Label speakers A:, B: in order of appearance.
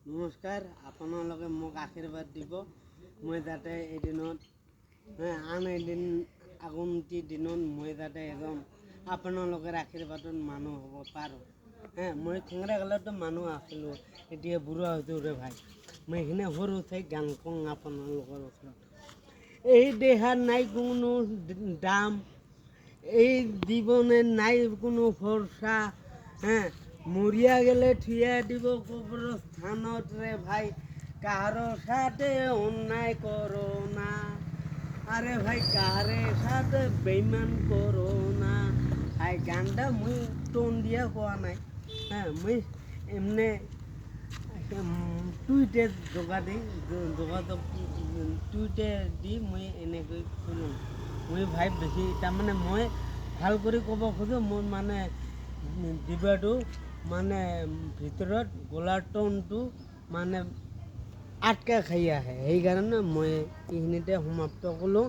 A: নমস্কাৰ, আপোনালোকে মোক আশীৰ্বাদ দিব। মই যাতে এদিনত আন এদিন আগন্তুক দিনত মই যাতে এজন আপোনালোকৰ আশীৰ্বাদত মানুহ হ'ব পাৰোঁ। মই ঠেঙৰা কালতো মানুহ আছিলোঁ, এতিয়া বুঢ়া হৈছোঁ ৰে ভাই। মই এইখিনি সৰু ঠাই গান কওঁ আপোনালোকৰ ওচৰত। এই দেহাৰ নাই কোনো দাম, এই জীৱনে নাই কোনো ভৰসা। মৰিয়া গেলে থিয়া দিব কবৰস্থানত রে ভাই, কারো সাথে অন্যায় করো না। আরে ভাই কারে সাথে বেইমান করো না। ভাই গানটা মুই টোন দিয়া কোয়া নাই, মুই এমনি টুইটে যোগাযোগ টুইটে দি মুই এনেকৈ শুনো। মুই ভাই বেছি তাৰমানে মই ভাল কৰি ক'ব খোজোঁ, মোৰ মানে জিভাটো মানে ভিতৰত গলাৰ টোনটো মানে আটকা খাই আহে, সেইকাৰণে মই এইখিনিতে সমাপ্ত কৰিলোঁ।